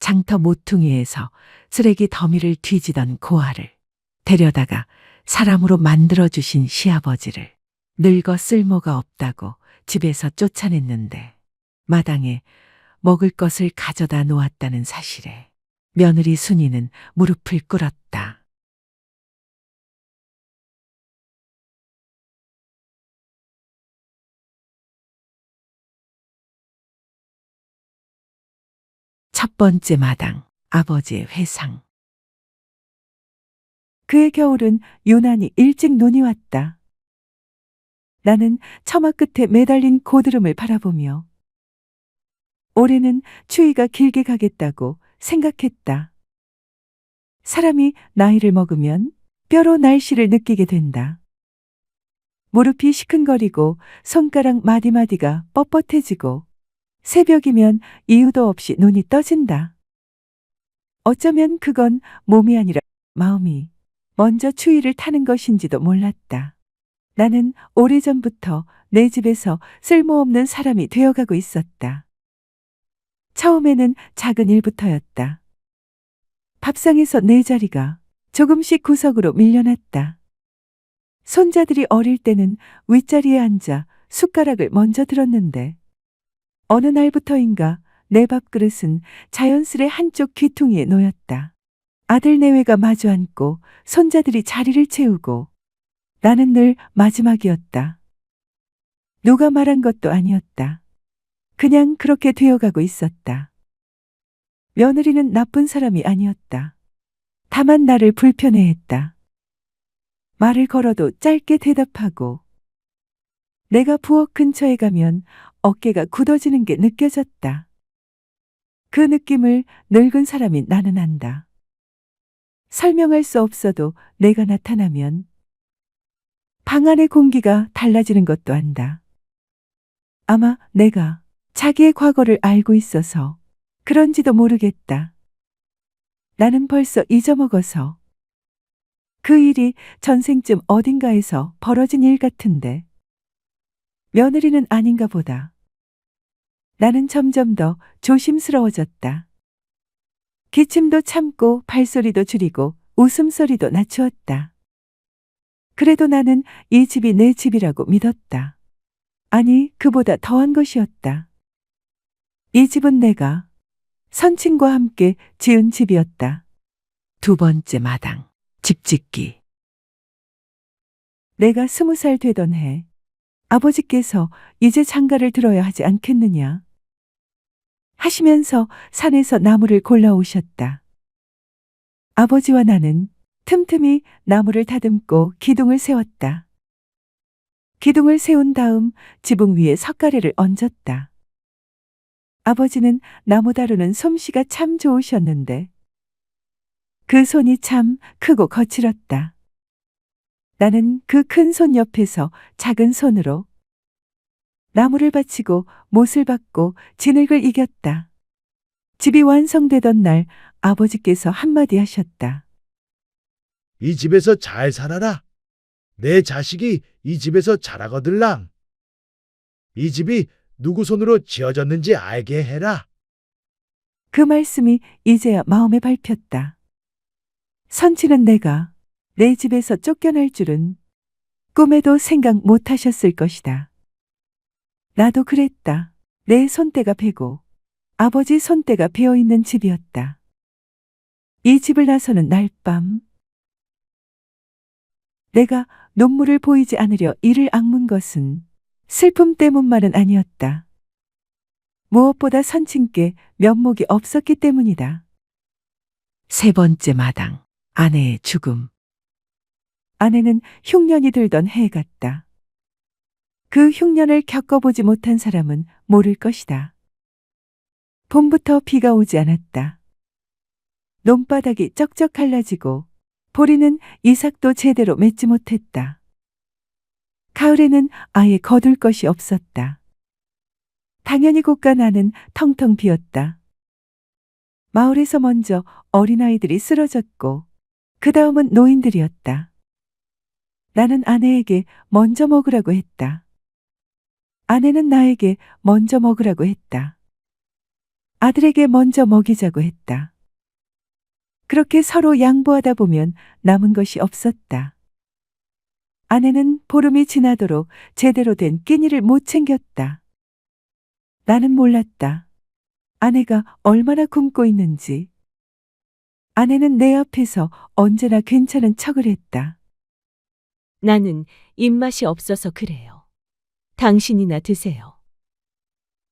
장터 모퉁이에서 쓰레기 더미를 뒤지던 고아를, 데려다가 사람으로 만들어주신 시아버지를 늙어 쓸모가 없다고 집에서 쫓아냈는데 마당에 먹을 것을 가져다 놓았다는 사실에 며느리 순이는 무릎을 꿇었다. 첫 번째 마당, 아버지의 회상. 그해 겨울은 유난히 일찍 눈이 왔다. 나는 처마 끝에 매달린 고드름을 바라보며 올해는 추위가 길게 가겠다고 생각했다. 사람이 나이를 먹으면 뼈로 날씨를 느끼게 된다. 무릎이 시큰거리고 손가락 마디마디가 뻣뻣해지고 새벽이면 이유도 없이 눈이 떠진다. 어쩌면 그건 몸이 아니라 마음이 먼저 추위를 타는 것인지도 몰랐다. 나는 오래전부터 내 집에서 쓸모없는 사람이 되어가고 있었다. 처음에는 작은 일부터였다. 밥상에서 내 자리가 조금씩 구석으로 밀려났다. 손자들이 어릴 때는 윗자리에 앉아 숟가락을 먼저 들었는데 어느 날부터인가 내 밥그릇은 자연스레 한쪽 귀퉁이에 놓였다. 아들 내외가 마주 앉고 손자들이 자리를 채우고 나는 늘 마지막이었다. 누가 말한 것도 아니었다. 그냥 그렇게 되어가고 있었다. 며느리는 나쁜 사람이 아니었다. 다만 나를 불편해했다. 말을 걸어도 짧게 대답하고 내가 부엌 근처에 가면 어깨가 굳어지는 게 느껴졌다. 그 느낌을 늙은 사람이 나는 안다. 설명할 수 없어도 내가 나타나면 방 안의 공기가 달라지는 것도 안다. 아마 내가 자기의 과거를 알고 있어서 그런지도 모르겠다. 나는 벌써 잊어먹어서 그 일이 전생쯤 어딘가에서 벌어진 일 같은데 며느리는 아닌가 보다. 나는 점점 더 조심스러워졌다. 기침도 참고 발소리도 줄이고 웃음소리도 낮추었다. 그래도 나는 이 집이 내 집이라고 믿었다. 아니, 그보다 더한 것이었다. 이 집은 내가 선친과 함께 지은 집이었다. 두 번째 마당, 집짓기. 내가 20살 되던 해 아버지께서 이제 장가를 들어야 하지 않겠느냐 하시면서 산에서 나무를 골라오셨다. 아버지와 나는 틈틈이 나무를 다듬고 기둥을 세웠다. 기둥을 세운 다음 지붕 위에 석가래를 얹었다. 아버지는 나무 다루는 솜씨가 참 좋으셨는데 그 손이 참 크고 거칠었다. 나는 그 큰 손 옆에서 작은 손으로 나무를 받치고 못을 받고 진흙을 이겼다. 집이 완성되던 날 아버지께서 한마디 하셨다. 이 집에서 잘 살아라. 내 자식이 이 집에서 자라거들랑. 이 집이 누구 손으로 지어졌는지 알게 해라. 그 말씀이 이제야 마음에 밟혔다. 선치는 내가 내 집에서 쫓겨날 줄은 꿈에도 생각 못 하셨을 것이다. 나도 그랬다. 내 손때가 베고 아버지 손때가 베어있는 집이었다. 이 집을 나서는 날밤 내가 눈물을 보이지 않으려 이를 악문 것은 슬픔 때문만은 아니었다. 무엇보다 선친께 면목이 없었기 때문이다. 세 번째 마당, 아내의 죽음. 아내는 흉년이 들던 해 같다. 그 흉년을 겪어보지 못한 사람은 모를 것이다. 봄부터 비가 오지 않았다. 논바닥이 쩍쩍 갈라지고 보리는 이삭도 제대로 맺지 못했다. 가을에는 아예 거둘 것이 없었다. 당연히 고가 나는 텅텅 비었다. 마을에서 먼저 어린아이들이 쓰러졌고 그 다음은 노인들이었다. 나는 아내에게 먼저 먹으라고 했다. 아내는 나에게 먼저 먹으라고 했다. 아들에게 먼저 먹이자고 했다. 그렇게 서로 양보하다 보면 남은 것이 없었다. 아내는 보름이 지나도록 제대로 된 끼니를 못 챙겼다. 나는 몰랐다. 아내가 얼마나 굶고 있는지. 아내는 내 앞에서 언제나 괜찮은 척을 했다. 나는 입맛이 없어서 그래요. 당신이나 드세요.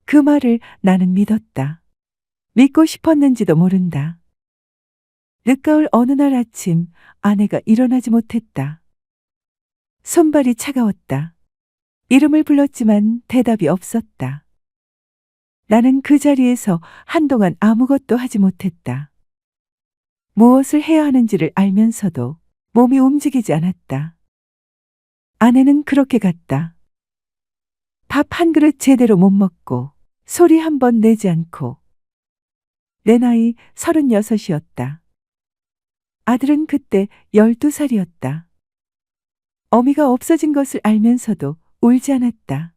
그 말을 나는 믿었다. 믿고 싶었는지도 모른다. 늦가을 어느 날 아침 아내가 일어나지 못했다. 손발이 차가웠다. 이름을 불렀지만 대답이 없었다. 나는 그 자리에서 한동안 아무것도 하지 못했다. 무엇을 해야 하는지를 알면서도 몸이 움직이지 않았다. 아내는 그렇게 갔다. 밥 한 그릇 제대로 못 먹고 소리 한 번 내지 않고. 내 나이 36이었다. 아들은 그때 12살이었다. 어미가 없어진 것을 알면서도 울지 않았다.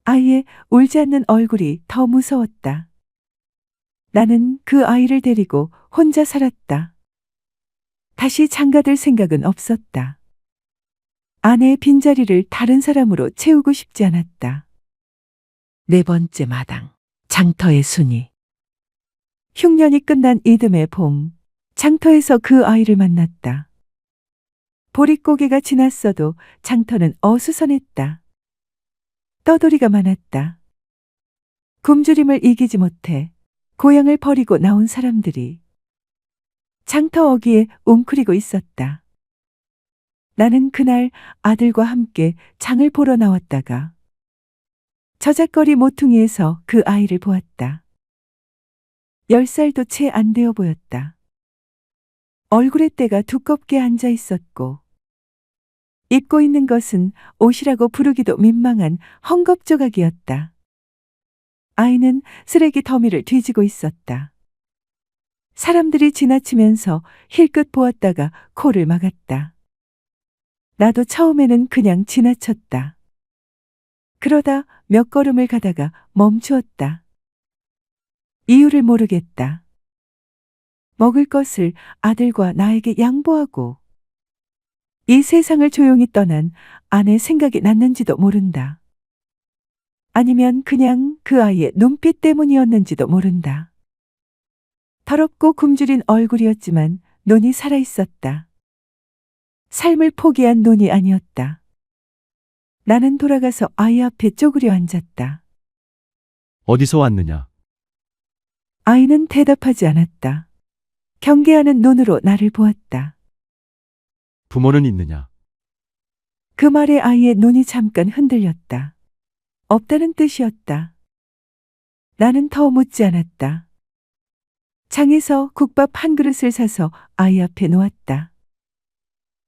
아이의 울지 않는 얼굴이 더 무서웠다. 나는 그 아이를 데리고 혼자 살았다. 다시 장가들 생각은 없었다. 아내의 빈자리를 다른 사람으로 채우고 싶지 않았다. 네 번째 마당, 장터의 순이. 흉년이 끝난 이듬해 봄, 장터에서 그 아이를 만났다. 보릿고개가 지났어도 장터는 어수선했다. 떠돌이가 많았다. 굶주림을 이기지 못해 고향을 버리고 나온 사람들이 장터 어귀에 웅크리고 있었다. 나는 그날 아들과 함께 장을 보러 나왔다가 저작거리 모퉁이에서 그 아이를 보았다. 10살도 채 안 되어 보였다. 얼굴에 때가 두껍게 앉아 있었고 입고 있는 것은 옷이라고 부르기도 민망한 헝겊조각이었다. 아이는 쓰레기 더미를 뒤지고 있었다. 사람들이 지나치면서 힐끗 보았다가 코를 막았다. 나도 처음에는 그냥 지나쳤다. 그러다 몇 걸음을 가다가 멈추었다. 이유를 모르겠다. 먹을 것을 아들과 나에게 양보하고 이 세상을 조용히 떠난 아내 생각이 났는지도 모른다. 아니면 그냥 그 아이의 눈빛 때문이었는지도 모른다. 더럽고 굶주린 얼굴이었지만 눈이 살아있었다. 삶을 포기한 눈이 아니었다. 나는 돌아가서 아이 앞에 쪼그려 앉았다. 어디서 왔느냐? 아이는 대답하지 않았다. 경계하는 눈으로 나를 보았다. 부모는 있느냐? 그 말에 아이의 눈이 잠깐 흔들렸다. 없다는 뜻이었다. 나는 더 묻지 않았다. 장에서 국밥 한 그릇을 사서 아이 앞에 놓았다.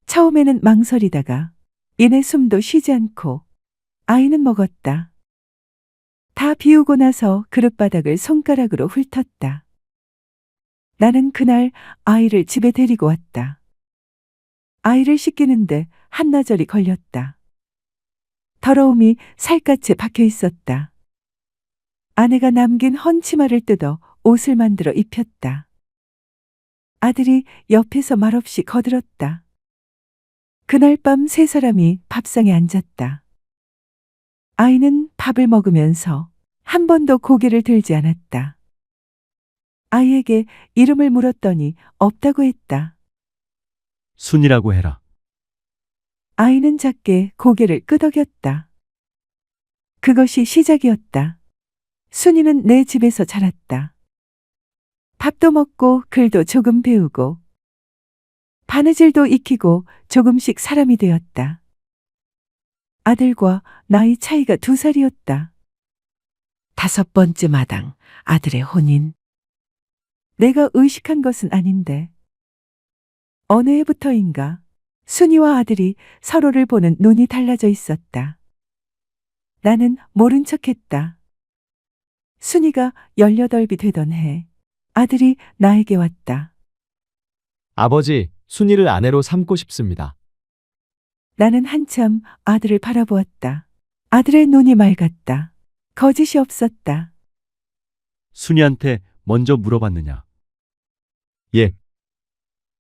처음에는 망설이다가 이내 숨도 쉬지 않고 아이는 먹었다. 다 비우고 나서 그릇바닥을 손가락으로 훑었다. 나는 그날 아이를 집에 데리고 왔다. 아이를 씻기는데 한나절이 걸렸다. 더러움이 살갗에 박혀 있었다. 아내가 남긴 헌치마를 뜯어 옷을 만들어 입혔다. 아들이 옆에서 말없이 거들었다. 그날 밤 세 사람이 밥상에 앉았다. 아이는 밥을 먹으면서 한 번도 고개를 들지 않았다. 아이에게 이름을 물었더니 없다고 했다. 순이라고 해라. 아이는 작게 고개를 끄덕였다. 그것이 시작이었다. 순이는 내 집에서 자랐다. 밥도 먹고 글도 조금 배우고 바느질도 익히고 조금씩 사람이 되었다. 아들과 나이 차이가 2살이었다. 5번째 마당, 아들의 혼인. 내가 의식한 것은 아닌데 어느 해부터인가 순이와 아들이 서로를 보는 눈이 달라져 있었다. 나는 모른 척했다. 순이가 18이 되던 해 아들이 나에게 왔다. 아버지, 순이를 아내로 삼고 싶습니다. 나는 한참 아들을 바라보았다. 아들의 눈이 맑았다. 거짓이 없었다. 순이한테 먼저 물어봤느냐? 예,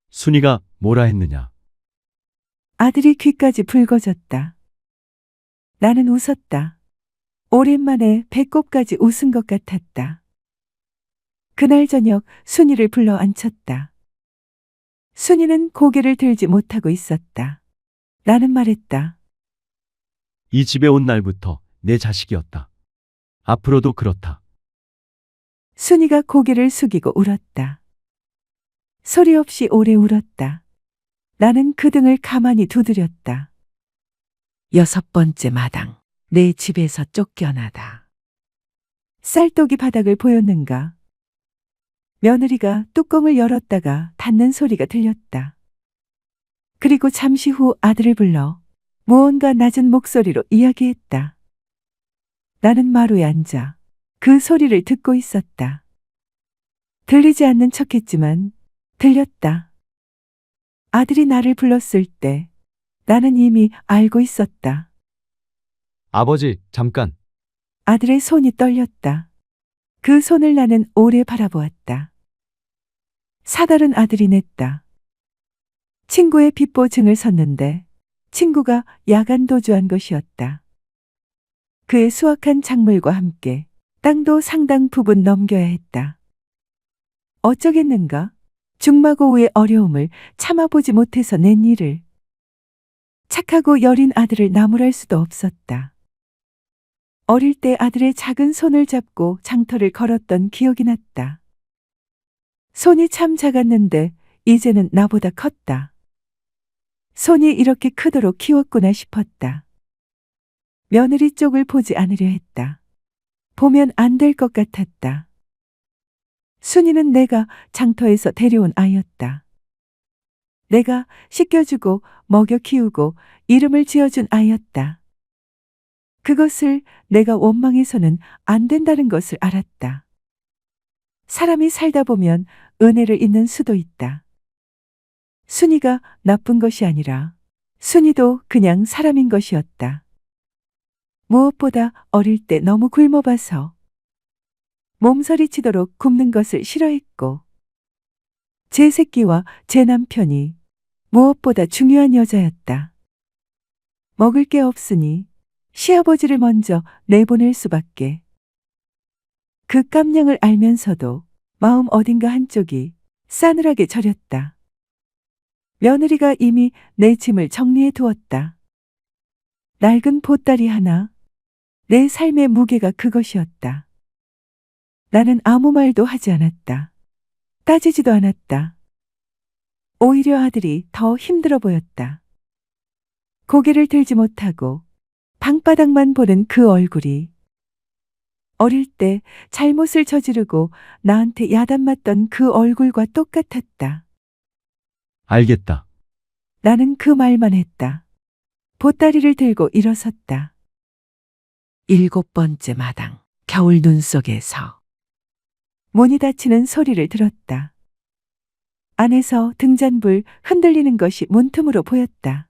순이가 뭐라 했느냐? 아들이 귀까지 붉어졌다. 나는 웃었다. 오랜만에 배꼽까지 웃은 것 같았다. 그날 저녁 순이를 불러 앉혔다. 순이는 고개를 들지 못하고 있었다. 나는 말했다. 이 집에 온 날부터 내 자식이었다. 앞으로도 그렇다. 순이가 고개를 숙이고 울었다. 소리 없이 오래 울었다. 나는 그 등을 가만히 두드렸다. 6번째 마당, 내 집에서 쫓겨나다. 쌀독이 바닥을 보였는가? 며느리가 뚜껑을 열었다가 닫는 소리가 들렸다. 그리고 잠시 후 아들을 불러 무언가 낮은 목소리로 이야기했다. 나는 마루에 앉아 그 소리를 듣고 있었다. 들리지 않는 척했지만 들렸다. 아들이 나를 불렀을 때 나는 이미 알고 있었다. 아버지, 잠깐. 아들의 손이 떨렸다. 그 손을 나는 오래 바라보았다. 사달은 아들이 냈다. 친구의 빚보증을 섰는데 친구가 야간 도주한 것이었다. 그의 수확한 작물과 함께 땅도 상당 부분 넘겨야 했다. 어쩌겠는가? 중마고우의 어려움을 참아보지 못해서 낸 일을. 착하고 여린 아들을 나무랄 수도 없었다. 어릴 때 아들의 작은 손을 잡고 장터를 걸었던 기억이 났다. 손이 참 작았는데 이제는 나보다 컸다. 손이 이렇게 크도록 키웠구나 싶었다. 며느리 쪽을 보지 않으려 했다. 보면 안 될 것 같았다. 순이는 내가 장터에서 데려온 아이였다. 내가 씻겨주고 먹여 키우고 이름을 지어준 아이였다. 그것을 내가 원망해서는 안 된다는 것을 알았다. 사람이 살다 보면 은혜를 잊는 수도 있다. 순이가 나쁜 것이 아니라 순이도 그냥 사람인 것이었다. 무엇보다 어릴 때 너무 굶어봐서 몸서리치도록 굶는 것을 싫어했고 제 새끼와 제 남편이 무엇보다 중요한 여자였다. 먹을 게 없으니 시아버지를 먼저 내보낼 수밖에. 그 깜냥을 알면서도 마음 어딘가 한쪽이 싸늘하게 저렸다. 며느리가 이미 내 짐을 정리해 두었다. 낡은 보따리 하나, 내 삶의 무게가 그것이었다. 나는 아무 말도 하지 않았다. 따지지도 않았다. 오히려 아들이 더 힘들어 보였다. 고개를 들지 못하고 방바닥만 보는 그 얼굴이 어릴 때 잘못을 저지르고 나한테 야단맞던 그 얼굴과 똑같았다. 알겠다. 나는 그 말만 했다. 보따리를 들고 일어섰다. 7번째 마당, 겨울 눈 속에서. 문이 닫히는 소리를 들었다. 안에서 등잔불 흔들리는 것이 문틈으로 보였다.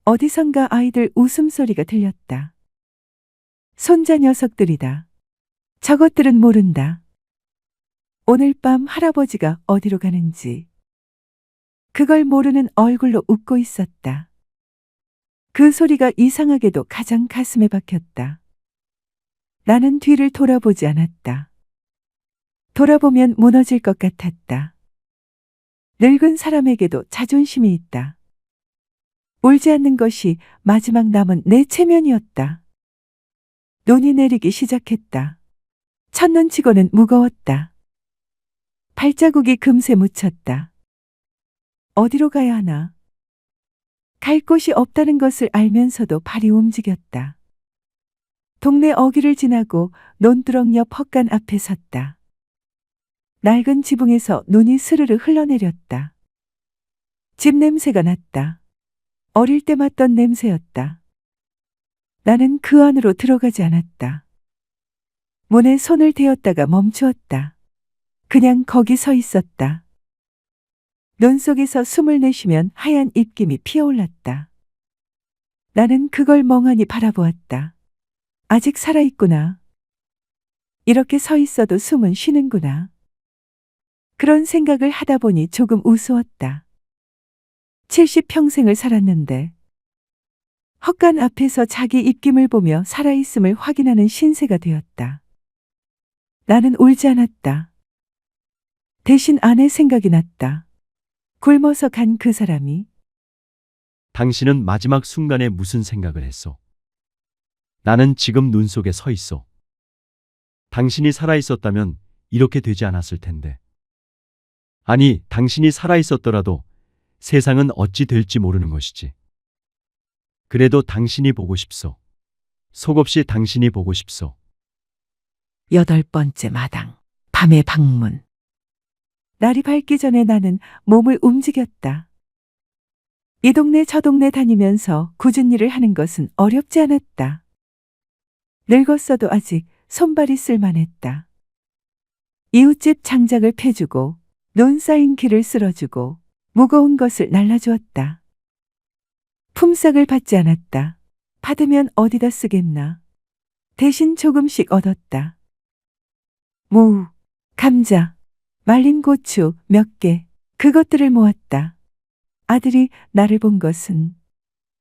어디선가 아이들 웃음소리가 들렸다. 손자 녀석들이다. 저것들은 모른다. 오늘 밤 할아버지가 어디로 가는지. 그걸 모르는 얼굴로 웃고 있었다. 그 소리가 이상하게도 가장 가슴에 박혔다. 나는 뒤를 돌아보지 않았다. 돌아보면 무너질 것 같았다. 늙은 사람에게도 자존심이 있다. 울지 않는 것이 마지막 남은 내 체면이었다. 눈이 내리기 시작했다. 첫눈치고는 무거웠다. 발자국이 금세 묻혔다. 어디로 가야 하나? 갈 곳이 없다는 것을 알면서도 발이 움직였다. 동네 어귀를 지나고 논두렁 옆 헛간 앞에 섰다. 낡은 지붕에서 눈이 스르르 흘러내렸다. 집 냄새가 났다. 어릴 때 맡던 냄새였다. 나는 그 안으로 들어가지 않았다. 문에 손을 대었다가 멈추었다. 그냥 거기 서 있었다. 눈 속에서 숨을 내쉬면 하얀 입김이 피어올랐다. 나는 그걸 멍하니 바라보았다. 아직 살아있구나. 이렇게 서 있어도 숨은 쉬는구나. 그런 생각을 하다 보니 조금 우스웠다. 70평생을 살았는데 헛간 앞에서 자기 입김을 보며 살아있음을 확인하는 신세가 되었다. 나는 울지 않았다. 대신 아내 생각이 났다. 굶어서 간 그 사람이 당신은 마지막 순간에 무슨 생각을 했소? 나는 지금 눈 속에 서 있어. 당신이 살아 있었다면 이렇게 되지 않았을 텐데. 아니, 당신이 살아 있었더라도 세상은 어찌 될지 모르는 것이지. 그래도 당신이 보고 싶소. 속없이 당신이 보고 싶소. 8번째 마당, 밤의 방문. 날이 밝기 전에 나는 몸을 움직였다. 이 동네 저 동네 다니면서 굳은 일을 하는 것은 어렵지 않았다. 늙었어도 아직 손발이 쓸만했다. 이웃집 장작을 패주고 논 쌓인 길을 쓸어주고 무거운 것을 날라주었다. 품삯을 받지 않았다. 받으면 어디다 쓰겠나. 대신 조금씩 얻었다. 무, 감자, 말린 고추 몇 개, 그것들을 모았다. 아들이 나를 본 것은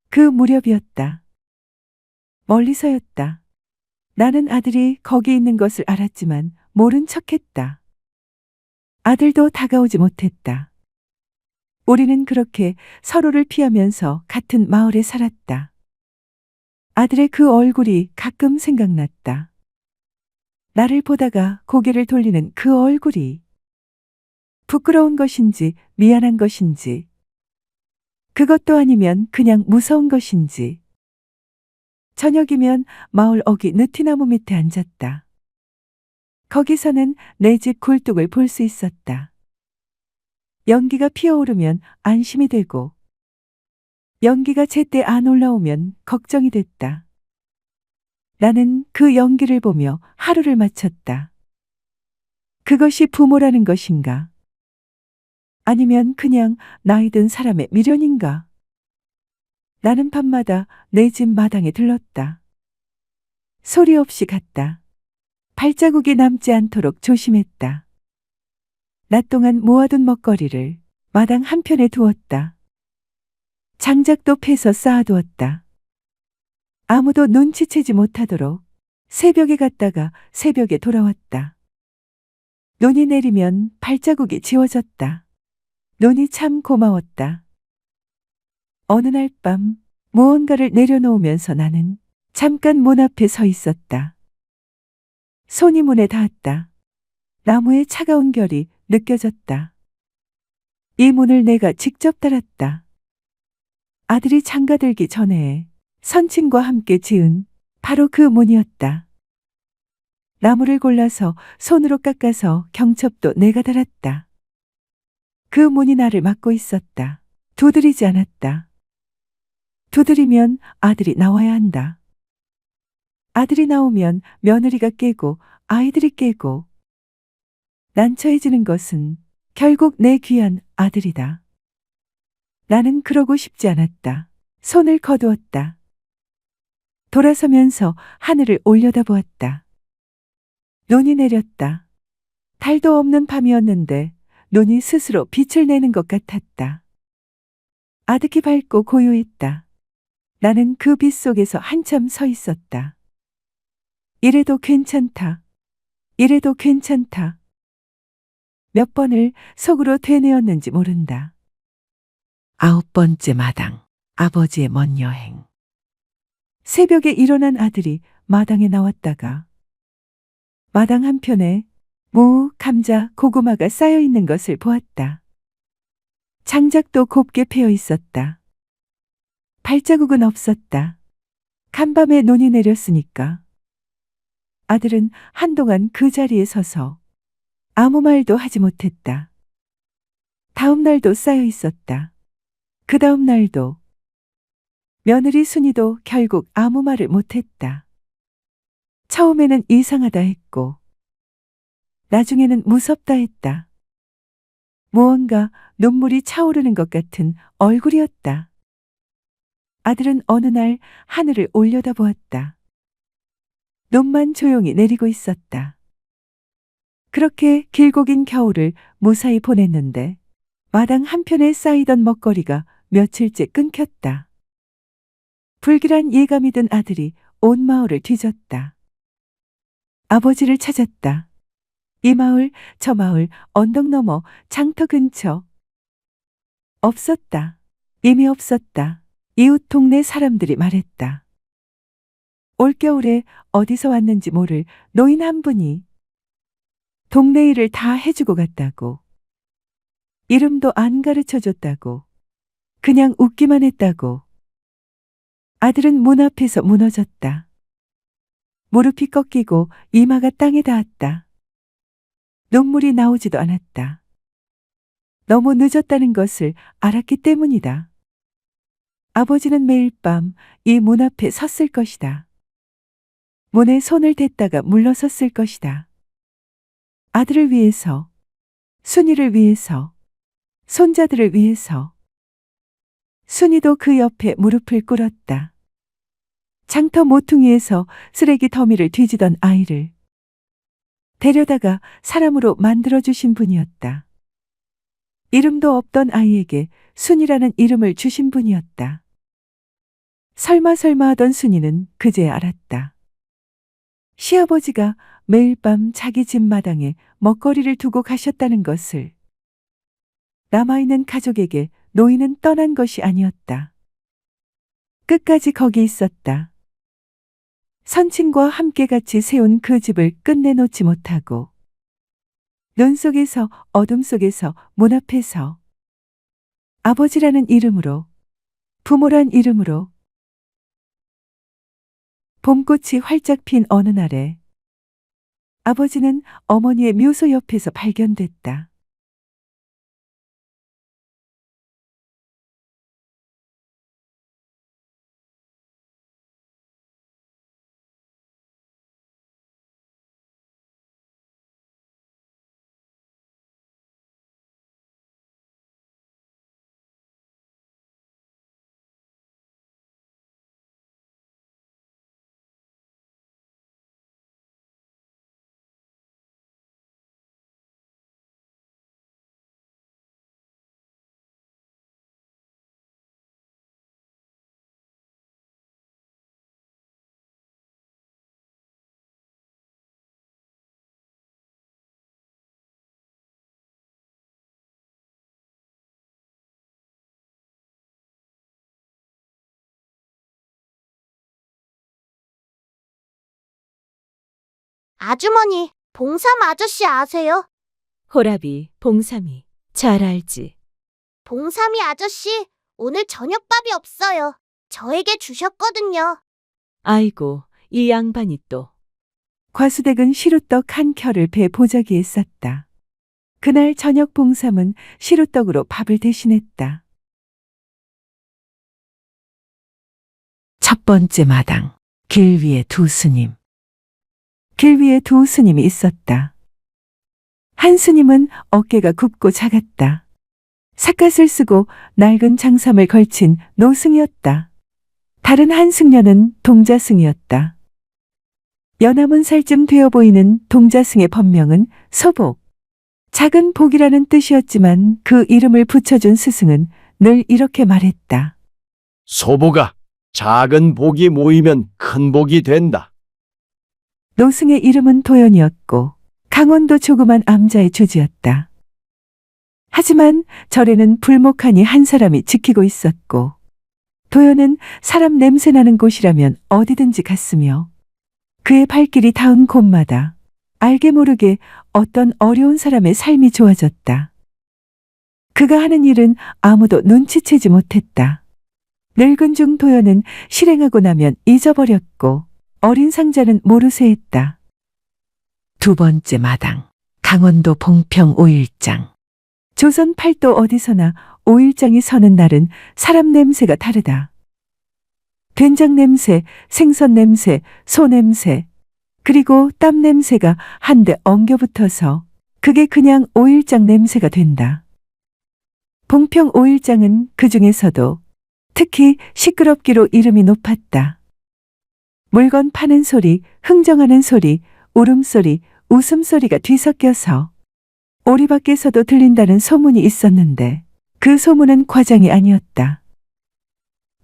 그 무렵이었다. 멀리서였다. 나는 아들이 거기 있는 것을 알았지만 모른 척했다. 아들도 다가오지 못했다. 우리는 그렇게 서로를 피하면서 같은 마을에 살았다. 아들의 그 얼굴이 가끔 생각났다. 나를 보다가 고개를 돌리는 그 얼굴이 부끄러운 것인지 미안한 것인지 그것도 아니면 그냥 무서운 것인지. 저녁이면 마을 어귀 느티나무 밑에 앉았다. 거기서는 내 집 굴뚝을 볼 수 있었다. 연기가 피어오르면 안심이 되고 연기가 제때 안 올라오면 걱정이 됐다. 나는 그 연기를 보며 하루를 마쳤다. 그것이 부모라는 것인가? 아니면 그냥 나이 든 사람의 미련인가? 나는 밤마다 내 집 마당에 들렀다. 소리 없이 갔다. 발자국이 남지 않도록 조심했다. 낮 동안 모아둔 먹거리를 마당 한편에 두었다. 장작도 패서 쌓아두었다. 아무도 눈치채지 못하도록 새벽에 갔다가 새벽에 돌아왔다. 눈이 내리면 발자국이 지워졌다. 눈이 참 고마웠다. 어느 날 밤 무언가를 내려놓으면서 나는 잠깐 문 앞에 서 있었다. 손이 문에 닿았다. 나무의 차가운 결이 느껴졌다. 이 문을 내가 직접 달았다. 아들이 장가들기 전에 선친과 함께 지은 바로 그 문이었다. 나무를 골라서 손으로 깎아서 경첩도 내가 달았다. 그 문이 나를 막고 있었다. 두드리지 않았다. 두드리면 아들이 나와야 한다. 아들이 나오면 며느리가 깨고 아이들이 깨고 난처해지는 것은 결국 내 귀한 아들이다. 나는 그러고 싶지 않았다. 손을 거두었다. 돌아서면서 하늘을 올려다보았다. 눈이 내렸다. 달도 없는 밤이었는데 눈이 스스로 빛을 내는 것 같았다. 아득히 밝고 고요했다. 나는 그 빛 속에서 한참 서 있었다. 이래도 괜찮다. 이래도 괜찮다. 몇 번을 속으로 되뇌었는지 모른다. 9번째 마당, 아버지의 먼 여행. 새벽에 일어난 아들이 마당에 나왔다가 마당 한편에 무, 감자, 고구마가 쌓여 있는 것을 보았다. 장작도 곱게 패여 있었다. 발자국은 없었다. 간밤에 눈이 내렸으니까. 아들은 한동안 그 자리에 서서 아무 말도 하지 못했다. 다음 날도 쌓여 있었다. 그 다음 날도. 며느리 순이도 결국 아무 말을 못했다. 처음에는 이상하다 했고 나중에는 무섭다 했다. 무언가 눈물이 차오르는 것 같은 얼굴이었다. 아들은 어느 날 하늘을 올려다보았다. 눈만 조용히 내리고 있었다. 그렇게 길고 긴 겨울을 무사히 보냈는데 마당 한편에 쌓이던 먹거리가 며칠째 끊겼다. 불길한 예감이 든 아들이 온 마을을 뒤졌다. 아버지를 찾았다. 이 마을, 저 마을, 언덕 너머, 장터 근처. 없었다. 이미 없었다. 이웃 동네 사람들이 말했다. 올겨울에 어디서 왔는지 모를 노인 한 분이 동네 일을 다 해주고 갔다고. 이름도 안 가르쳐 줬다고. 그냥 웃기만 했다고. 아들은 문 앞에서 무너졌다. 무릎이 꺾이고 이마가 땅에 닿았다. 눈물이 나오지도 않았다. 너무 늦었다는 것을 알았기 때문이다. 아버지는 매일 밤 이 문 앞에 섰을 것이다. 문에 손을 댔다가 물러섰을 것이다. 아들을 위해서, 순이를 위해서, 손자들을 위해서. 순이도 그 옆에 무릎을 꿇었다. 장터 모퉁이에서 쓰레기 더미를 뒤지던 아이를 데려다가 사람으로 만들어주신 분이었다. 이름도 없던 아이에게 순이라는 이름을 주신 분이었다. 설마 하던 순이는 그제야 알았다. 시아버지가 매일 밤 자기 집 마당에 먹거리를 두고 가셨다는 것을. 남아있는 가족에게 노인은 떠난 것이 아니었다. 끝까지 거기 있었다. 선친과 함께 같이 세운 그 집을 끝내놓지 못하고 눈 속에서 어둠 속에서 문 앞에서 아버지라는 이름으로 부모란 이름으로 봄꽃이 활짝 핀 어느 날에 아버지는 어머니의 묘소 옆에서 발견됐다. 아주머니, 봉삼 아저씨 아세요? 호랍이, 봉삼이. 잘 알지. 봉삼이 아저씨, 오늘 저녁밥이 없어요. 저에게 주셨거든요. 아이고, 이 양반이 또. 과수댁은 시루떡 한 켜를 배 보자기에 쌌다. 그날 저녁 봉삼은 시루떡으로 밥을 대신했다. 첫 번째 마당, 길 위에 두 스님. 길 위에 두 스님이 있었다. 한 스님은 어깨가 굽고 작았다. 삿갓을 쓰고 낡은 장삼을 걸친 노승이었다. 다른 한 승려는 동자승이었다. 연하문 살쯤 되어 보이는 동자승의 법명은 소복. 작은 복이라는 뜻이었지만 그 이름을 붙여준 스승은 늘 이렇게 말했다. 소보가 작은 복이 모이면 큰 복이 된다. 노승의 이름은 도연이었고 강원도 조그만 암자의 주지였다. 하지만 절에는 불목하니 한 사람이 지키고 있었고 도연은 사람 냄새나는 곳이라면 어디든지 갔으며 그의 발길이 닿은 곳마다 알게 모르게 어떤 어려운 사람의 삶이 좋아졌다. 그가 하는 일은 아무도 눈치채지 못했다. 늙은 중 도연은 실행하고 나면 잊어버렸고 어린 상자는 모르쇠 했다. 두 번째 마당, 강원도 봉평 5일장. 조선 팔도 어디서나 5일장이 서는 날은 사람 냄새가 다르다. 된장 냄새, 생선 냄새, 소 냄새, 그리고 땀 냄새가 한데 엉겨붙어서 그게 그냥 5일장 냄새가 된다. 봉평 5일장은 그 중에서도 특히 시끄럽기로 이름이 높았다. 물건 파는 소리, 흥정하는 소리, 울음소리, 웃음소리가 뒤섞여서 오리 밖에서도 들린다는 소문이 있었는데 그 소문은 과장이 아니었다.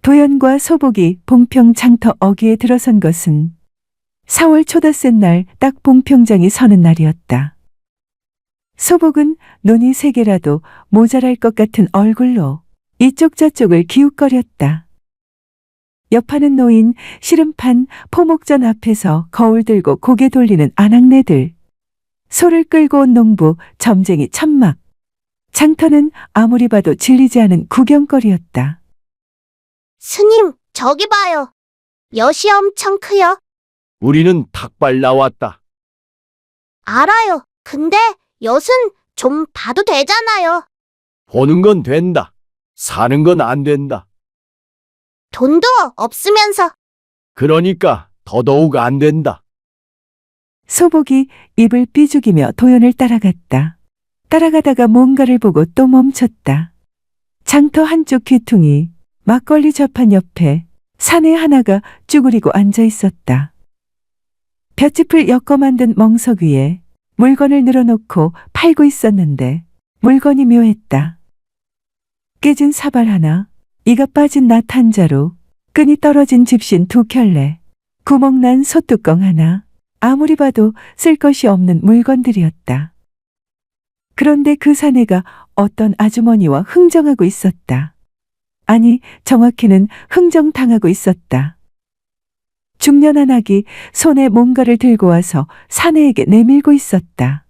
도연과 소복이 봉평 장터 어귀에 들어선 것은 4월 초닷새 날 딱 봉평장이 서는 날이었다. 소복은 눈이 3개라도 모자랄 것 같은 얼굴로 이쪽 저쪽을 기웃거렸다. 옆하는 노인, 시름판, 포목전 앞에서 거울 들고 고개 돌리는 아낙네들, 소를 끌고 온 농부, 점쟁이 천막, 장터는 아무리 봐도 질리지 않은 구경거리였다. 스님, 저기 봐요. 엿이 엄청 크요. 우리는 닭발 나왔다. 알아요. 근데 엿은 좀 봐도 되잖아요. 보는 건 된다. 사는 건 안 된다. 돈도 없으면서. 그러니까 더더욱 안 된다. 소복이 입을 삐죽이며 도연을 따라갔다. 따라가다가 뭔가를 보고 또 멈췄다. 장터 한쪽 귀퉁이, 막걸리 접한 옆에 사내 하나가 쭈그리고 앉아 있었다. 볏짚을 엮어 만든 멍석 위에 물건을 늘어놓고 팔고 있었는데 물건이 묘했다. 깨진 사발 하나, 이가 빠진 낫 한 자루, 끈이 떨어진 집신 2켤레, 구멍난 솥뚜껑 하나, 아무리 봐도 쓸 것이 없는 물건들이었다. 그런데 그 사내가 어떤 아주머니와 흥정하고 있었다. 아니, 정확히는 흥정당하고 있었다. 중년 한악이 손에 뭔가를 들고 와서 사내에게 내밀고 있었다.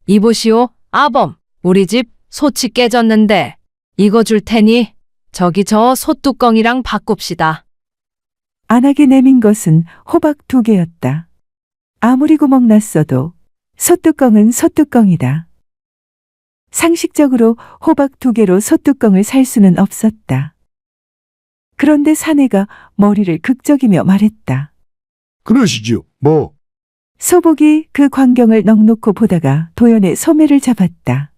이보시오, 아범. 우리 집 솥이 깨졌는데 이거 줄 테니 저기 저 솥뚜껑이랑 바꿉시다. 안하게 내민 것은 호박 2개였다. 아무리 구멍 났어도 솥뚜껑은 솥뚜껑이다. 상식적으로 호박 2개로 솥뚜껑을 살 수는 없었다. 그런데 사내가 머리를 극적이며 말했다. 그러시지요. 뭐? 소복이 그 광경을 넋놓고 보다가 도연의 소매를 잡았다.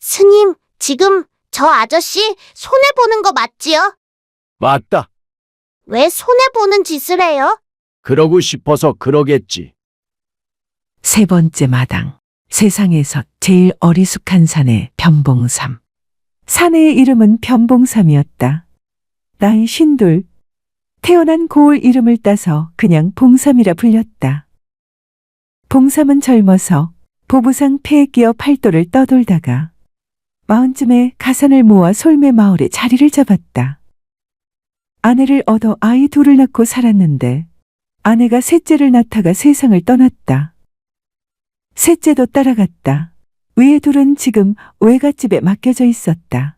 스님, 지금 저 아저씨 손해보는 거 맞지요? 맞다. 왜 손해보는 짓을 해요? 그러고 싶어서 그러겠지. 3번째 마당, 세상에서 제일 어리숙한 사내 변봉삼. 사내의 이름은 변봉삼이었다. 나이 52, 태어난 고을 이름을 따서 그냥 봉삼이라 불렸다. 봉삼은 젊어서 보부상 폐에 끼어 팔도를 떠돌다가 40쯤에 가산을 모아 솔매 마을에 자리를 잡았다. 아내를 얻어 아이 2을 낳고 살았는데 아내가 셋째를 낳다가 세상을 떠났다. 셋째도 따라갔다. 위에 2은 지금 외갓집에 맡겨져 있었다.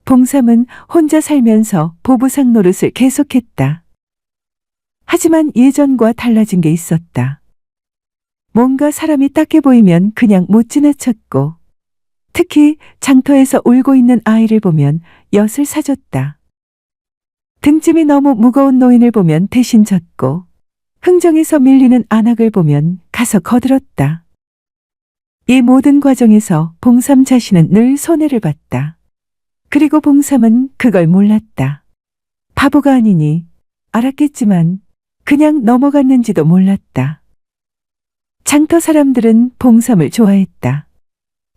봉삼은 혼자 살면서 보부상 노릇을 계속했다. 하지만 예전과 달라진 게 있었다. 뭔가 사람이 딱해 보이면 그냥 못 지나쳤고, 특히 장터에서 울고 있는 아이를 보면 엿을 사줬다. 등짐이 너무 무거운 노인을 보면 대신 졌고, 흥정에서 밀리는 안악을 보면 가서 거들었다. 이 모든 과정에서 봉삼 자신은 늘 손해를 봤다. 그리고 봉삼은 그걸 몰랐다. 바보가 아니니 알았겠지만 그냥 넘어갔는지도 몰랐다. 장터 사람들은 봉삼을 좋아했다.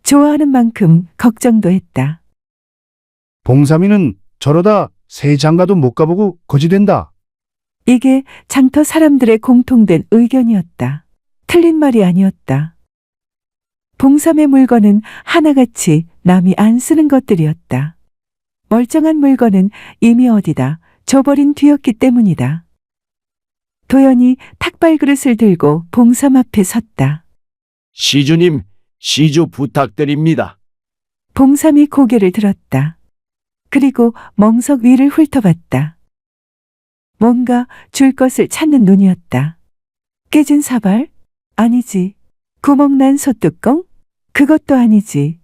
좋아하는 만큼 걱정도 했다. 봉삼이는 저러다 세장가도 못 가보고 거지된다. 이게 장터 사람들의 공통된 의견이었다. 틀린 말이 아니었다. 봉삼의 물건은 하나같이 남이 안 쓰는 것들이었다. 멀쩡한 물건은 이미 어디다 줘버린 뒤였기 때문이다. 도연이 탁발 그릇을 들고 봉삼 앞에 섰다. 시주님, 시주 부탁드립니다. 봉삼이 고개를 들었다. 그리고 멍석 위를 훑어봤다. 뭔가 줄 것을 찾는 눈이었다. 깨진 사발? 아니지. 구멍난 솥뚜껑? 그것도 아니지.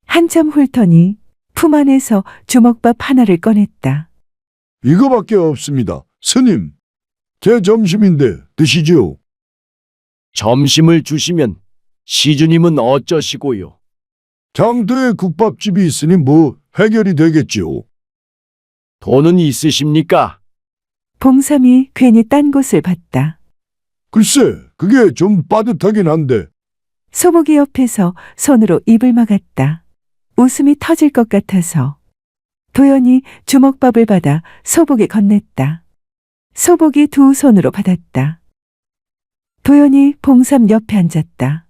한참 훑더니 품 안에서 주먹밥 하나를 꺼냈다. 이거밖에 없습니다. 스님, 제 점심인데 드시지요. 점심을 주시면 시주님은 어쩌시고요? 장터에 국밥집이 있으니 뭐 해결이 되겠지요. 돈은 있으십니까? 봉삼이 괜히 딴 곳을 봤다. 글쎄, 그게 좀 빠듯하긴 한데. 소복이 옆에서 손으로 입을 막았다. 웃음이 터질 것 같아서. 도연이 주먹밥을 받아 소복에 건넸다. 소복이 두 손으로 받았다. 도연이 봉삼 옆에 앉았다.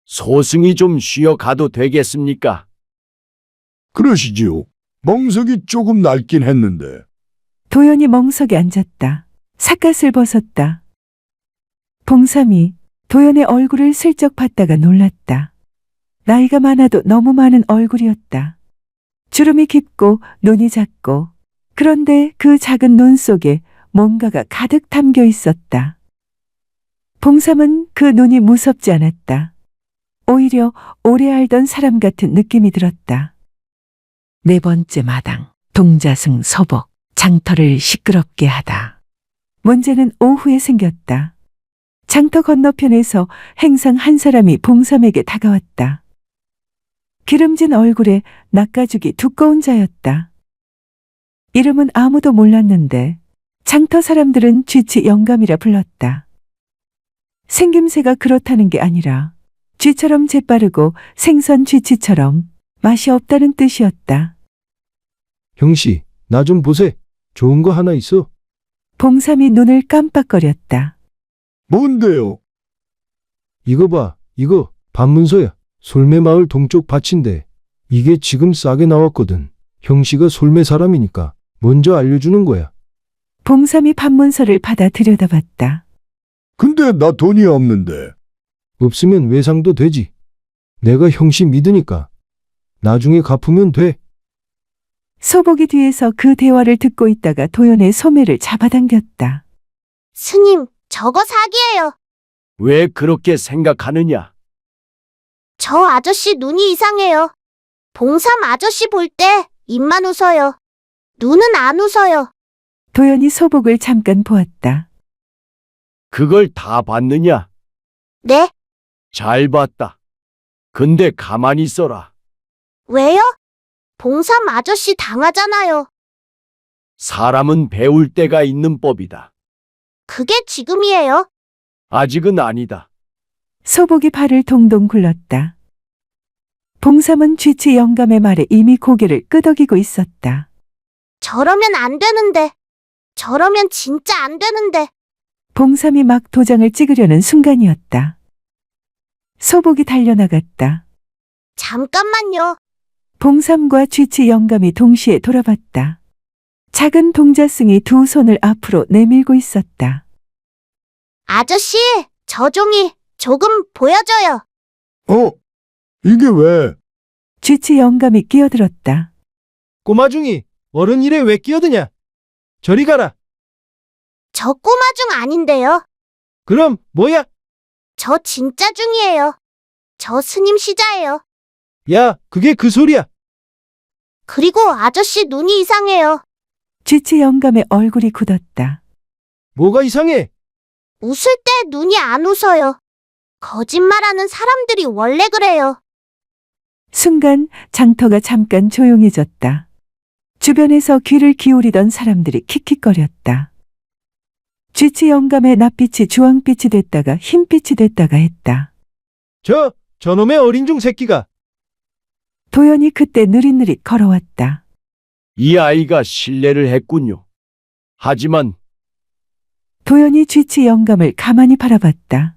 소승이 좀 쉬어 가도 되겠습니까? 그러시지요. 멍석이 조금 낡긴 했는데. 도연이 멍석에 앉았다. 삿갓을 벗었다. 봉삼이 도연의 얼굴을 슬쩍 봤다가 놀랐다. 나이가 많아도 너무 많은 얼굴이었다. 주름이 깊고 눈이 작고, 그런데 그 작은 눈 속에 뭔가가 가득 담겨 있었다. 봉삼은 그 눈이 무섭지 않았다. 오히려 오래 알던 사람 같은 느낌이 들었다. 네 번째 마당, 동자승 소복, 장터를 시끄럽게 하다. 문제는 오후에 생겼다. 장터 건너편에서 행상 한 사람이 봉삼에게 다가왔다. 기름진 얼굴에 낯가죽이 두꺼운 자였다. 이름은 아무도 몰랐는데 장터 사람들은 쥐치 영감이라 불렀다. 생김새가 그렇다는 게 아니라 쥐처럼 재빠르고 생선 쥐치처럼 맛이 없다는 뜻이었다. 형씨, 나 좀 보세. 좋은 거 하나 있어. 봉삼이 눈을 깜빡거렸다. 뭔데요? 이거 봐. 이거 반문서야. 솔매마을 동쪽 밭인데 이게 지금 싸게 나왔거든. 형씨가 솔매 사람이니까 먼저 알려주는 거야. 봉삼이 판문서를 받아 들여다봤다. 근데 나 돈이 없는데. 없으면 외상도 되지. 내가 형씨 믿으니까. 나중에 갚으면 돼. 소복이 뒤에서 그 대화를 듣고 있다가 도연의 소매를 잡아당겼다. 스님, 저거 사기예요. 왜 그렇게 생각하느냐? 저 아저씨 눈이 이상해요. 봉삼 아저씨 볼 때 입만 웃어요. 눈은 안 웃어요. 도연이 소복을 잠깐 보았다. 그걸 다 봤느냐? 네? 잘 봤다. 근데 가만히 있어라. 왜요? 봉삼 아저씨 당하잖아요. 사람은 배울 때가 있는 법이다. 그게 지금이에요. 아직은 아니다. 소복이 발을 동동 굴렀다. 봉삼은 쥐치 영감의 말에 이미 고개를 끄덕이고 있었다. 저러면 안 되는데. 저러면 진짜 안 되는데. 봉삼이 막 도장을 찍으려는 순간이었다. 소복이 달려나갔다. 잠깐만요. 봉삼과 쥐치 영감이 동시에 돌아봤다. 작은 동자승이 두 손을 앞으로 내밀고 있었다. 아저씨, 저 종이 조금 보여줘요. 이게 왜? 쥐치 영감이 끼어들었다. 꼬마중이 어른 일에 왜 끼어드냐? 저리 가라. 저 꼬마 중 아닌데요. 그럼 뭐야? 저 진짜 중이에요. 저 스님 시자예요. 야, 그게 그 소리야. 그리고 아저씨 눈이 이상해요. 쥐치 영감의 얼굴이 굳었다. 뭐가 이상해? 웃을 때 눈이 안 웃어요. 거짓말하는 사람들이 원래 그래요. 순간 장터가 잠깐 조용해졌다. 주변에서 귀를 기울이던 사람들이 킥킥거렸다. 쥐치 영감의 낯빛이 주황빛이 됐다가 흰빛이 됐다가 했다. 저놈의 어린종 새끼가. 도연이 그때 느릿느릿 걸어왔다. 이 아이가 실례를 했군요. 하지만 도연이 쥐치 영감을 가만히 바라봤다.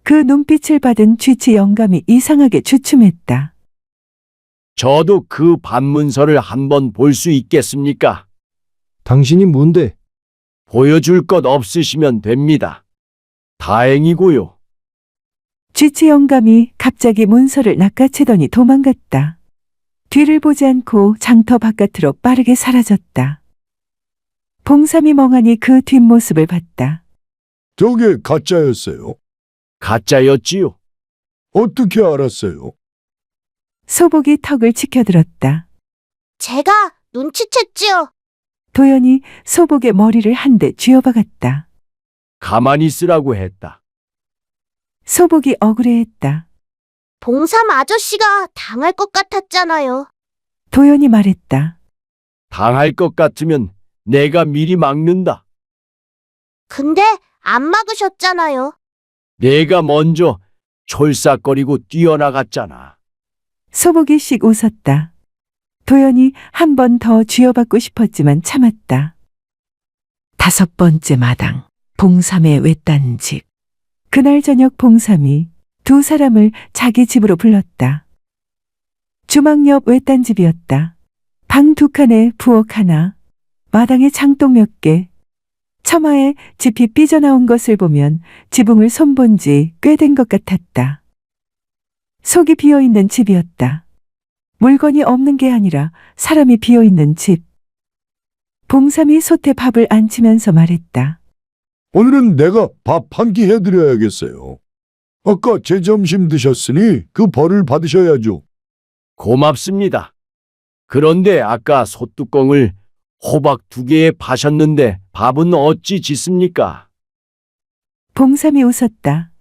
그 눈빛을 받은 쥐치 영감이 이상하게 주춤했다. 저도 그 반문서를 한번 볼 수 있겠습니까? 당신이 뭔데? 보여줄 것 없으시면 됩니다. 다행이고요. 쥐치 영감이 갑자기 문서를 낚아채더니 도망갔다. 뒤를 보지 않고 장터 바깥으로 빠르게 사라졌다. 봉삼이 멍하니 그 뒷모습을 봤다. 저게 가짜였어요. 가짜였지요. 어떻게 알았어요? 소복이 턱을 치켜들었다. 제가 눈치챘지요. 도연이 소복의 머리를 한 대 쥐어박았다. 가만히 있으라고 했다. 소복이 억울해했다. 봉삼 아저씨가 당할 것 같았잖아요. 도연이 말했다. 당할 것 같으면 내가 미리 막는다. 근데 안 막으셨잖아요. 내가 먼저 촐싹거리고 뛰어나갔잖아. 소복이 씩 웃었다. 도연이 한 번 더 쥐어받고 싶었지만 참았다. 5번째 마당, 봉삼의 외딴 집. 그날 저녁 봉삼이 두 사람을 자기 집으로 불렀다. 주막 옆 외딴 집이었다. 방 2칸에 부엌 하나, 마당에 장독 몇 개. 처마에 집이 삐져나온 것을 보면 지붕을 손본 지 꽤 된 것 같았다. 속이 비어있는 집이었다. 물건이 없는 게 아니라 사람이 비어있는 집. 봉삼이 솥에 밥을 안 치면서 말했다. 오늘은 내가 밥 한 끼 해드려야겠어요. 아까 제 점심 드셨으니 그 벌을 받으셔야죠. 고맙습니다. 그런데 아까 솥뚜껑을 호박 2개에 파셨는데 밥은 어찌 짓습니까? 봉삼이 웃었다.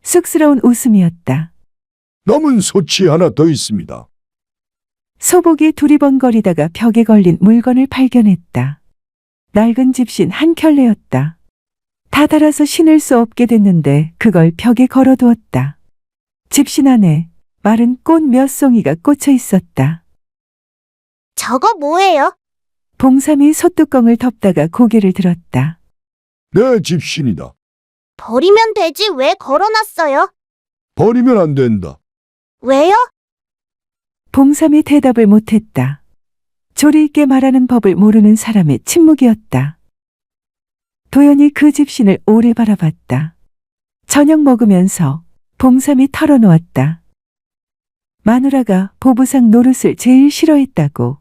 쑥스러운 웃음이었다. 남은 소치 하나 더 있습니다. 소복이 두리번거리다가 벽에 걸린 물건을 발견했다. 낡은 집신 한 켤레였다. 다 닳아서 신을 수 없게 됐는데 그걸 벽에 걸어두었다. 집신 안에 마른 꽃 몇 송이가 꽂혀 있었다. 저거 뭐예요? 봉삼이 솥뚜껑을 덮다가 고개를 들었다. 내 집신이다. 버리면 되지 왜 걸어놨어요? 버리면 안 된다. 왜요? 봉삼이 대답을 못했다. 조리 있게 말하는 법을 모르는 사람의 침묵이었다. 도연이 그 집신을 오래 바라봤다. 저녁 먹으면서 봉삼이 털어놓았다. 마누라가 보부상 노릇을 제일 싫어했다고.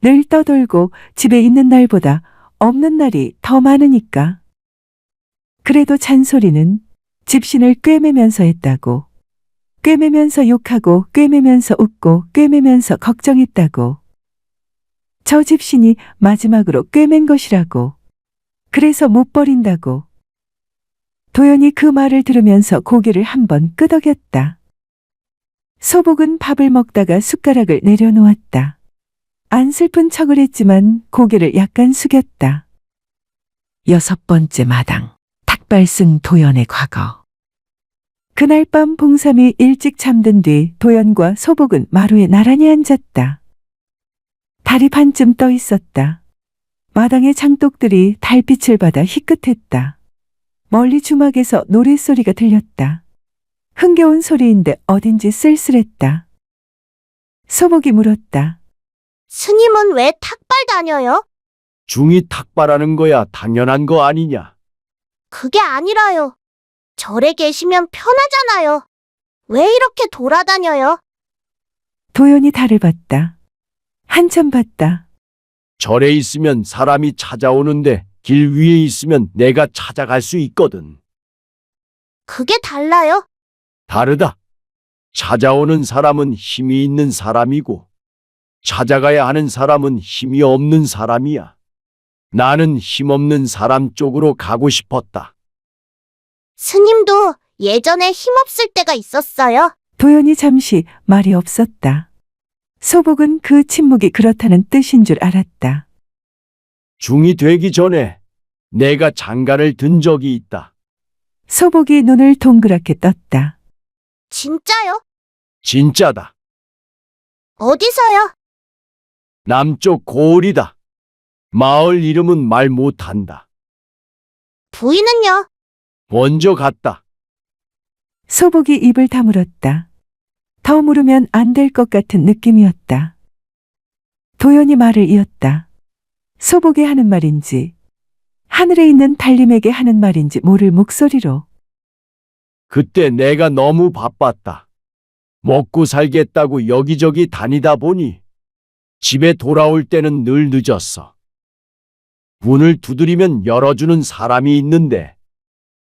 늘 떠돌고 집에 있는 날보다 없는 날이 더 많으니까. 그래도 잔소리는 집신을 꿰매면서 했다고. 꿰매면서 욕하고 꿰매면서 웃고 꿰매면서 걱정했다고. 저 집신이 마지막으로 꿰맨 것이라고. 그래서 못 버린다고. 도연이 그 말을 들으면서 고개를 한번 끄덕였다. 소복은 밥을 먹다가 숟가락을 내려놓았다. 안 슬픈 척을 했지만 고개를 약간 숙였다. 6번째 마당, 탁발 쓴 도연의 과거. 그날 밤 봉삼이 일찍 잠든 뒤 도연과 소복은 마루에 나란히 앉았다. 달이 반쯤 떠 있었다. 마당의 장독들이 달빛을 받아 희끗했다. 멀리 주막에서 노랫소리가 들렸다. 흥겨운 소리인데 어딘지 쓸쓸했다. 소복이 물었다. 스님은 왜 탁발 다녀요? 중이 탁발하는 거야 당연한 거 아니냐? 그게 아니라요. 절에 계시면 편하잖아요. 왜 이렇게 돌아다녀요? 도연이 달을 봤다. 한참 봤다. 절에 있으면 사람이 찾아오는데 길 위에 있으면 내가 찾아갈 수 있거든. 그게 달라요? 다르다. 찾아오는 사람은 힘이 있는 사람이고 찾아가야 하는 사람은 힘이 없는 사람이야. 나는 힘없는 사람 쪽으로 가고 싶었다. 스님도 예전에 힘없을 때가 있었어요. 도연이 잠시 말이 없었다. 소복은 그 침묵이 그렇다는 뜻인 줄 알았다. 중이 되기 전에 내가 장가를 든 적이 있다. 소복이 눈을 동그랗게 떴다. 진짜요? 진짜다. 어디서요? 남쪽 고을이다. 마을 이름은 말 못한다. 부인은요? 먼저 갔다. 소복이 입을 다물었다. 더 물으면 안 될 것 같은 느낌이었다. 도연이 말을 이었다. 소복이 하는 말인지 하늘에 있는 달림에게 하는 말인지 모를 목소리로. 그때 내가 너무 바빴다. 먹고 살겠다고 여기저기 다니다 보니 집에 돌아올 때는 늘 늦었어. 문을 두드리면 열어주는 사람이 있는데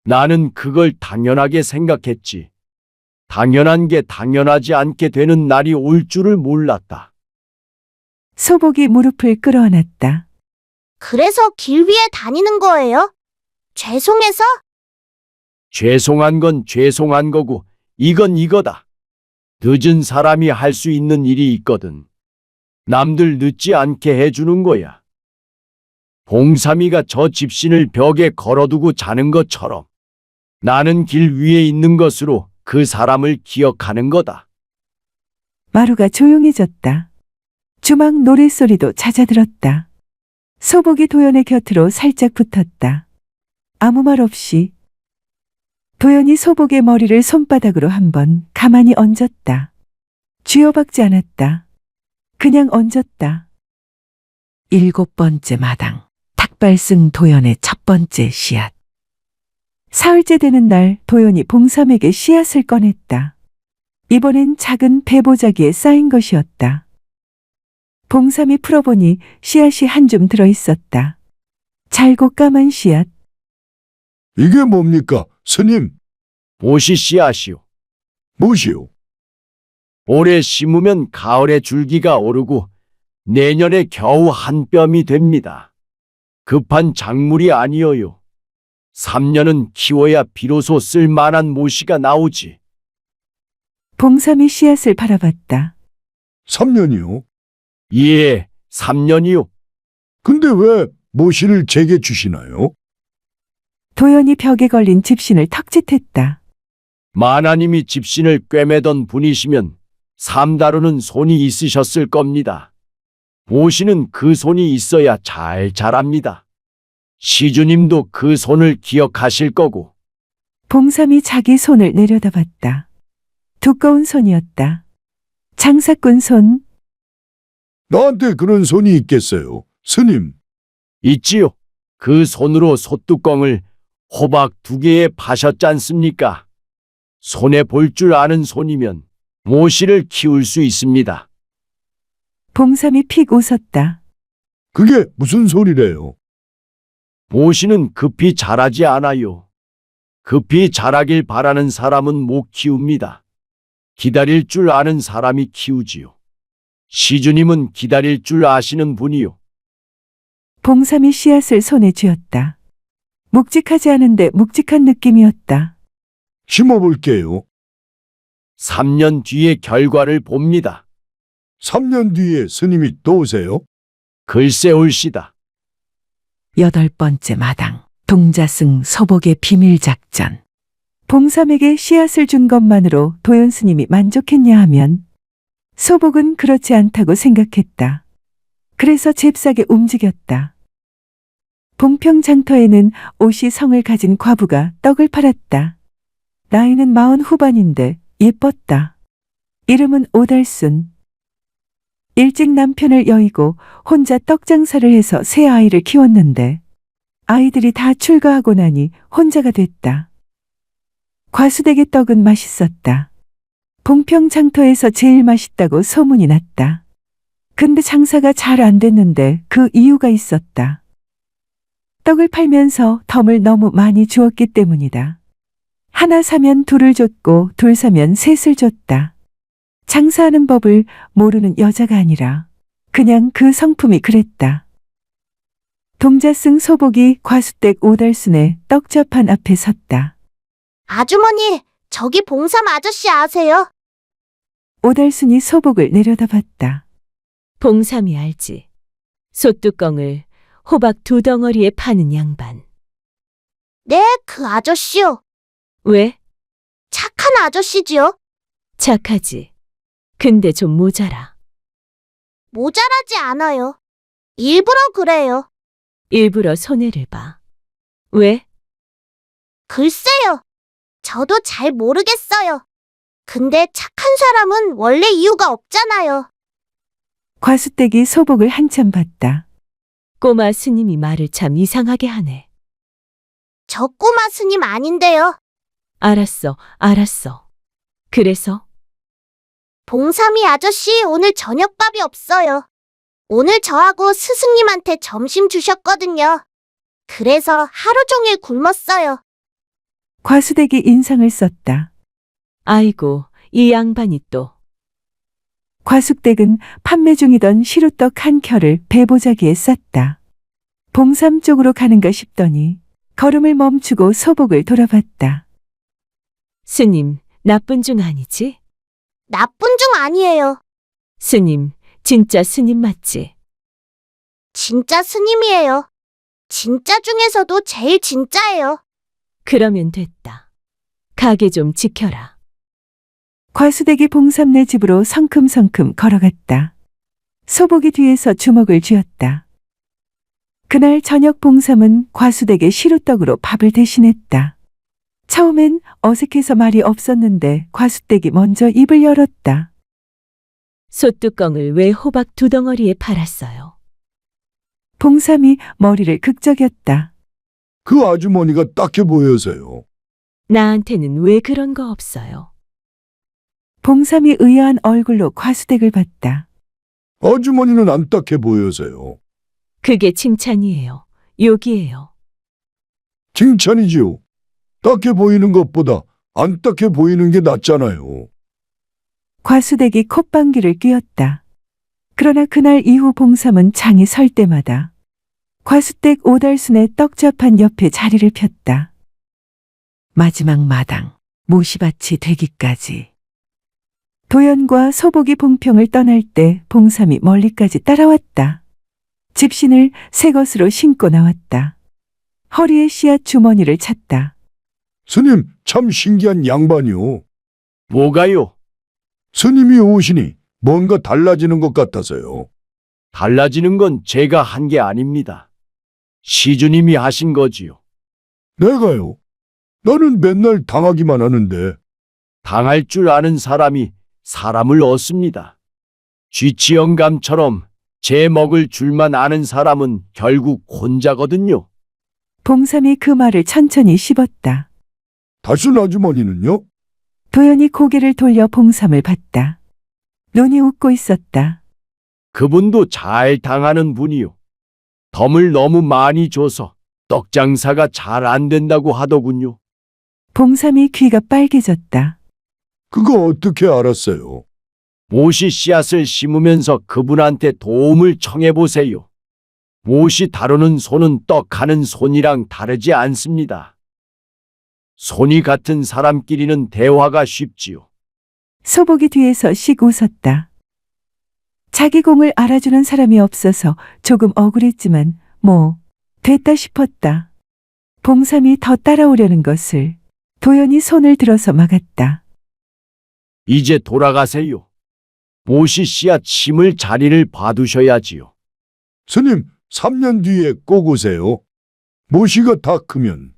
나는 그걸 당연하게 생각했지. 당연한 게 당연하지 않게 되는 날이 올 줄을 몰랐다. 소복이 무릎을 끌어안았다. 그래서 길 위에 다니는 거예요? 죄송해서? 죄송한 건 죄송한 거고 이건 이거다. 늦은 사람이 할 수 있는 일이 있거든. 남들 늦지 않게 해주는 거야. 봉삼이가 저 집신을 벽에 걸어두고 자는 것처럼 나는 길 위에 있는 것으로 그 사람을 기억하는 거다. 마루가 조용해졌다. 주막 노랫소리도 잦아들었다. 소복이 도연의 곁으로 살짝 붙었다. 아무 말 없이 도연이 소복의 머리를 손바닥으로 한번 가만히 얹었다. 쥐어박지 않았다. 그냥 얹었다. 7번째 마당. 탁발승 도연의 첫 번째 씨앗. 사흘째 되는 날 도연이 봉삼에게 씨앗을 꺼냈다. 이번엔 작은 배보자기에 쌓인 것이었다. 봉삼이 풀어보니 씨앗이 한 줌 들어있었다. 잘고 까만 씨앗. 이게 뭡니까, 스님? 보시 씨앗이요. 무엇이요? 올해 심으면 가을에 줄기가 오르고 내년에 겨우 한 뼘이 됩니다. 급한 작물이 아니어요. 3년은 키워야 비로소 쓸만한 모씨가 나오지. 봉삼이 씨앗을 바라봤다. 3년이요? 예, 3년이요. 근데 왜 모씨를 제게 주시나요? 도연이 벽에 걸린 집신을 턱짓했다. 마나님이 집신을 꿰매던 분이시면 삼다루는 손이 있으셨을 겁니다. 모씨는 그 손이 있어야 잘 자랍니다. 시주님도 그 손을 기억하실 거고. 봉삼이 자기 손을 내려다봤다. 두꺼운 손이었다. 장사꾼 손. 나한테 그런 손이 있겠어요, 스님. 있지요. 그 손으로 솥뚜껑을 호박 2개에 파셨지 않습니까? 손에 볼 줄 아는 손이면 모씨를 키울 수 있습니다. 봉삼이 픽 웃었다. 그게 무슨 소리래요? 모씨는 급히 자라지 않아요. 급히 자라길 바라는 사람은 못 키웁니다. 기다릴 줄 아는 사람이 키우지요. 시주님은 기다릴 줄 아시는 분이요. 봉삼이 씨앗을 손에 쥐었다. 묵직하지 않은데 묵직한 느낌이었다. 심어볼게요. 3년 뒤에 결과를 봅니다. 3년 뒤에 스님이 또 오세요? 글쎄 올시다. 8번째 마당. 동자승 소복의 비밀작전. 봉삼에게 씨앗을 준 것만으로 도연 스님이 만족했냐 하면 소복은 그렇지 않다고 생각했다. 그래서 잽싸게 움직였다. 봉평장터에는 옷이 성을 가진 과부가 떡을 팔았다. 나이는 40 후반인데 예뻤다. 이름은 오달순. 일찍 남편을 여의고 혼자 떡 장사를 해서 세 아이를 키웠는데 아이들이 다 출가하고 나니 혼자가 됐다. 과수댁의 떡은 맛있었다. 봉평장터에서 제일 맛있다고 소문이 났다. 근데 장사가 잘 안 됐는데 그 이유가 있었다. 떡을 팔면서 덤을 너무 많이 주었기 때문이다. 하나 사면 둘을 줬고 둘 사면 셋을 줬다. 장사하는 법을 모르는 여자가 아니라 그냥 그 성품이 그랬다. 동자승 소복이 과수댁 오달순의 떡자판 앞에 섰다. 아주머니, 저기 봉삼 아저씨 아세요? 오달순이 소복을 내려다봤다. 봉삼이 알지. 솥뚜껑을 호박 2덩어리에 파는 양반. 네, 그 아저씨요. 왜? 착한 아저씨지요. 착하지. 근데 좀 모자라. 모자라지 않아요. 일부러 그래요. 일부러 손해를 봐. 왜? 글쎄요. 저도 잘 모르겠어요. 근데 착한 사람은 원래 이유가 없잖아요. 과수댁이 소복을 한참 봤다. 꼬마 스님이 말을 참 이상하게 하네. 저 꼬마 스님 아닌데요. 알았어, 알았어. 그래서? 봉삼이 아저씨 오늘 저녁밥이 없어요. 오늘 저하고 스승님한테 점심 주셨거든요. 그래서 하루 종일 굶었어요. 과수댁이 인상을 썼다. 아이고, 이 양반이 또. 과숙댁은 판매 중이던 시루떡 한 켜를 배보자기에 쌌다. 봉삼 쪽으로 가는가 싶더니 걸음을 멈추고 소복을 돌아봤다. 스님, 나쁜 중 아니지? 나쁜 중 아니에요. 스님, 진짜 스님 맞지? 진짜 스님이에요. 진짜 중에서도 제일 진짜예요. 그러면 됐다. 가게 좀 지켜라. 과수댁이 봉삼네 집으로 성큼성큼 걸어갔다. 소복이 뒤에서 주먹을 쥐었다. 그날 저녁 봉삼은 과수댁의 시루떡으로 밥을 대신했다. 처음엔 어색해서 말이 없었는데 과수댁이 먼저 입을 열었다. 솥뚜껑을 왜 호박 두 덩어리에 팔았어요? 봉삼이 머리를 극적였다. 그 아주머니가 딱해 보여서요. 나한테는 왜 그런 거 없어요? 봉삼이 의아한 얼굴로 과수댁을 봤다. 아주머니는 안 딱해 보여서요. 그게 칭찬이에요. 욕이에요. 칭찬이지요. 딱해 보이는 것보다 안 딱해 보이는 게 낫잖아요. 과수댁이 콧방귀를 뀌었다. 그러나 그날 이후 봉삼은 장이 설 때마다 과수댁 오달순의 떡자판 옆에 자리를 폈다. 마지막 마당, 모시밭이 되기까지. 도연과 소복이 봉평을 떠날 때 봉삼이 멀리까지 따라왔다. 집신을 새 것으로 신고 나왔다. 허리에 씨앗 주머니를 찼다. 스님, 참 신기한 양반이요. 뭐가요? 스님이 오시니 뭔가 달라지는 것 같아서요. 달라지는 건 제가 한 게 아닙니다. 시주님이 하신 거지요. 내가요? 나는 맨날 당하기만 하는데. 당할 줄 아는 사람이 사람을 얻습니다. 쥐치영감처럼 제 먹을 줄만 아는 사람은 결국 혼자거든요. 봉삼이 그 말을 천천히 씹었다. 달순 아주머니는요? 도연이 고개를 돌려 봉삼을 봤다. 눈이 웃고 있었다. 그분도 잘 당하는 분이요. 덤을 너무 많이 줘서 떡 장사가 잘 안 된다고 하더군요. 봉삼이 귀가 빨개졌다. 그거 어떻게 알았어요? 모시 씨앗을 심으면서 그분한테 도움을 청해보세요. 모시 다루는 손은 떡하는 손이랑 다르지 않습니다. 손이 같은 사람끼리는 대화가 쉽지요. 소복이 뒤에서 씩 웃었다. 자기 공을 알아주는 사람이 없어서 조금 억울했지만 뭐 됐다 싶었다. 봉삼이 더 따라오려는 것을 도연이 손을 들어서 막았다. 이제 돌아가세요. 모시 씨앗 심을 자리를 봐두셔야지요. 스님, 3년 뒤에 꼭 오세요. 모시가 다 크면.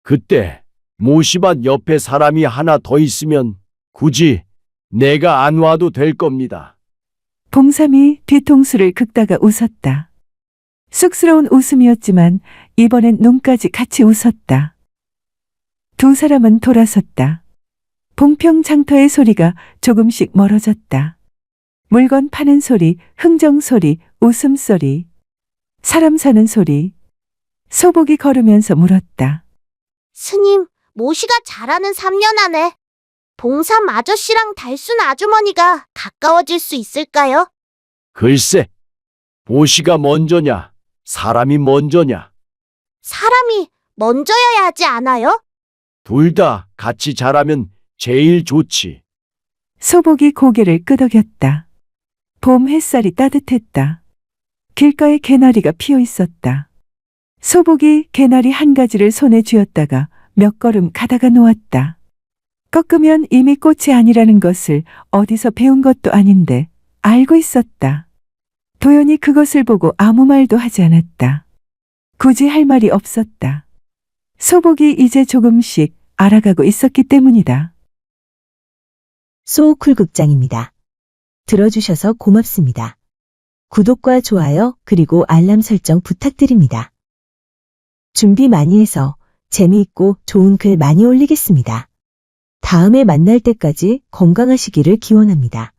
그때 모시밭 옆에 사람이 하나 더 있으면 굳이 내가 안 와도 될 겁니다. 봉삼이 뒤통수를 긁다가 웃었다. 쑥스러운 웃음이었지만 이번엔 눈까지 같이 웃었다. 두 사람은 돌아섰다. 봉평 장터의 소리가 조금씩 멀어졌다. 물건 파는 소리, 흥정 소리, 웃음소리, 사람 사는 소리. 소복이 걸으면서 물었다. 스님, 모시가 자라는 3년 안에 봉삼 아저씨랑 달순 아주머니가 가까워질 수 있을까요? 글쎄, 모시가 먼저냐, 사람이 먼저냐, 사람이 먼저여야 하지 않아요? 둘 다 같이 자라면 제일 좋지. 소복이 고개를 끄덕였다. 봄 햇살이 따뜻했다. 길가에 개나리가 피어 있었다. 소복이 개나리 한 가지를 손에 쥐었다가 몇 걸음 가다가 놓았다. 꺾으면 이미 꽃이 아니라는 것을 어디서 배운 것도 아닌데 알고 있었다. 도연이 그것을 보고 아무 말도 하지 않았다. 굳이 할 말이 없었다. 소복이 이제 조금씩 알아가고 있었기 때문이다. 소우쿨 극장입니다. 들어주셔서 고맙습니다. 구독과 좋아요 그리고 알람 설정 부탁드립니다. 준비 많이 해서 재미있고 좋은 글 많이 올리겠습니다. 다음에 만날 때까지 건강하시기를 기원합니다.